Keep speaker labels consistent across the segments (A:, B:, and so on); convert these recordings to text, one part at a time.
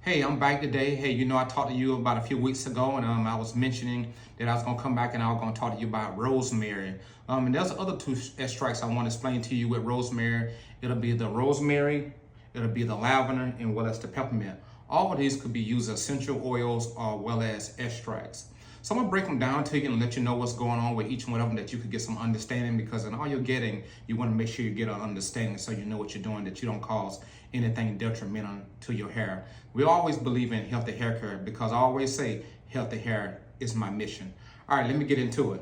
A: Hey, I'm back today. Hey, I talked to you about a few weeks ago, and I was mentioning that I was gonna come back and I was gonna talk to you about rosemary. And there's other two extracts I want to explain to you with rosemary. It'll be the rosemary, it'll be the lavender, and well as the peppermint. All of these could be used as essential oils as well as extracts. So I'm gonna break them down to you and let you know what's going on with each one of them, that you could get some understanding, because in all you're getting, you wanna make sure you get an understanding so you know what you're doing, that you don't cause anything detrimental to your hair. We always believe in healthy hair care because I always say healthy hair is my mission. All right, let me get into it.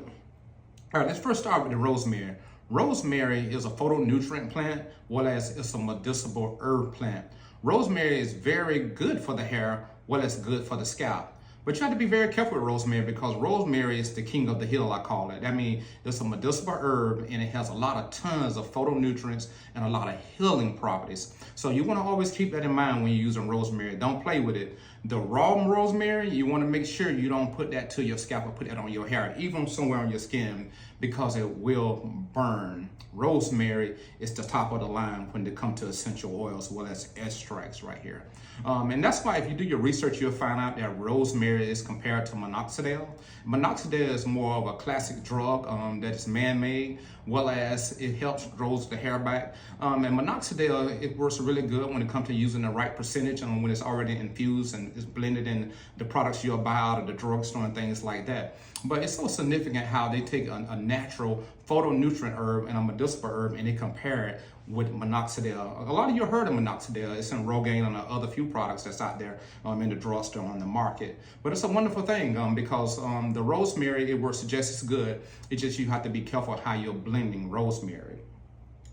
A: All right, let's first start with the rosemary. Rosemary is a phytonutrient plant, well as it's a medicinal herb plant. Rosemary is very good for the hair, well as good for the scalp. But you have to be very careful with rosemary because rosemary is the king of the hill, I call it. I mean, it's a medicinal herb and it has a lot of tons of phytonutrients and a lot of healing properties. So you want to always keep that in mind when you're using rosemary. Don't play with it. The raw rosemary, you want to make sure you don't put that to your scalp or put that on your hair, even somewhere on your skin, because it will burn. Rosemary is the top of the line when it comes to essential oils, as well as extracts right here. And that's why if you do your research, you'll find out that rosemary is compared to minoxidil. Minoxidil is more of a classic drug that is man-made, well as it helps grows the hair back. And minoxidil, it works really good when it comes to using the right percentage and when it's already infused and it's blended in the products you'll buy out of the drugstore and things like that. But it's so significant how they take a natural phytonutrient herb and a medicinal herb and they compare it with minoxidil. A lot of you heard of minoxidil. It's in Rogaine and other few products that's out there in the drugstore on the market. But it's a wonderful thing because the rosemary, it works just as good. It's just you have to be careful how you're blending rosemary.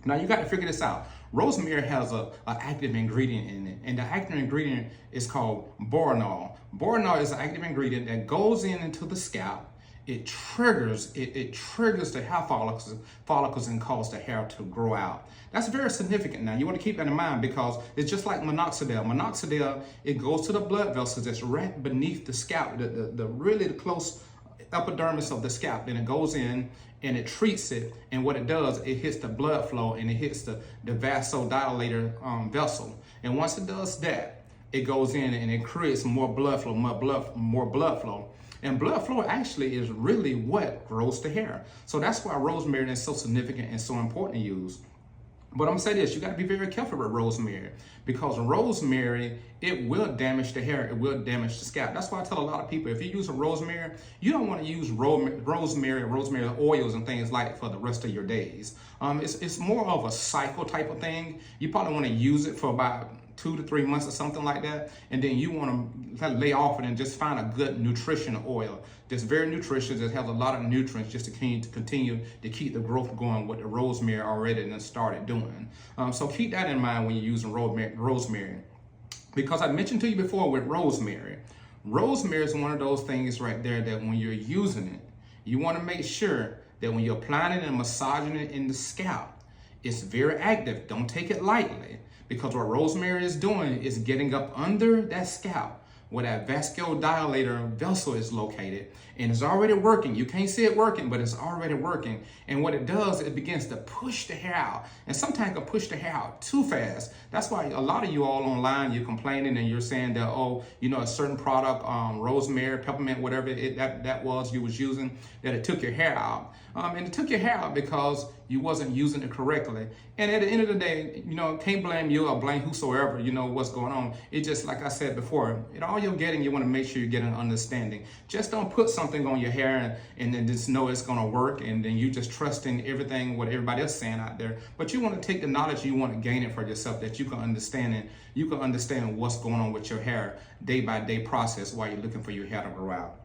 A: Now you got to figure this out. Rosemary has an active ingredient in it, and the active ingredient is called boronol. Boronol is an active ingredient that goes into the scalp. It triggers the hair follicles and cause the hair to grow out. That's very significant. Now you want to keep that in mind because it's just like minoxidil. Minoxidil, it goes to the blood vessels that's right beneath the scalp, the really close epidermis of the scalp. Then it goes in and it treats it, and what it does, it hits the blood flow and it hits the vasodilator vessel. And once it does that, it goes in and it creates more blood flow, more blood flow. And blood flow actually is really what grows the hair. So that's why rosemary is so significant and so important to use. But I'm gonna say this, you gotta be very careful with rosemary because rosemary, it will damage the hair, it will damage the scalp. That's why I tell a lot of people, if you're using rosemary, you don't wanna use rosemary oils and things like for the rest of your days. It's more of a cycle type of thing. You probably wanna use it for about 2 to 3 months or something like that, and then you want to kind of lay off it and just find a good nutritional oil that's very nutritious, that has a lot of nutrients just to continue to keep the growth going, what the rosemary already done started doing. So keep that in mind when you're using rosemary. Because I mentioned to you before with rosemary is one of those things right there that when you're using it, you want to make sure that when you're applying it and massaging it in the scalp, it's very active. Don't take it lightly. Because what rosemary is doing is getting up under that scalp where that vasodilator vessel is located, and it's already working. You can't see it working, but it's already working. And what it does, it begins to push the hair out. And sometimes it can push the hair out too fast. That's why a lot of you all online, you're complaining and you're saying that, oh, a certain product, rosemary, peppermint, whatever that was you was using, that it took your hair out. And it took your hair out because you wasn't using it correctly. And at the end of the day, can't blame you or blame whosoever, what's going on. It just, like I said before, all you're getting, you want to make sure you get an understanding. Just don't put something on your hair and then just know it's going to work, and then you just trust in everything, what everybody else saying out there. But you want to take the knowledge, you want to gain it for yourself, that you can understand it. You can understand what's going on with your hair day by day process while you're looking for your hair to grow out.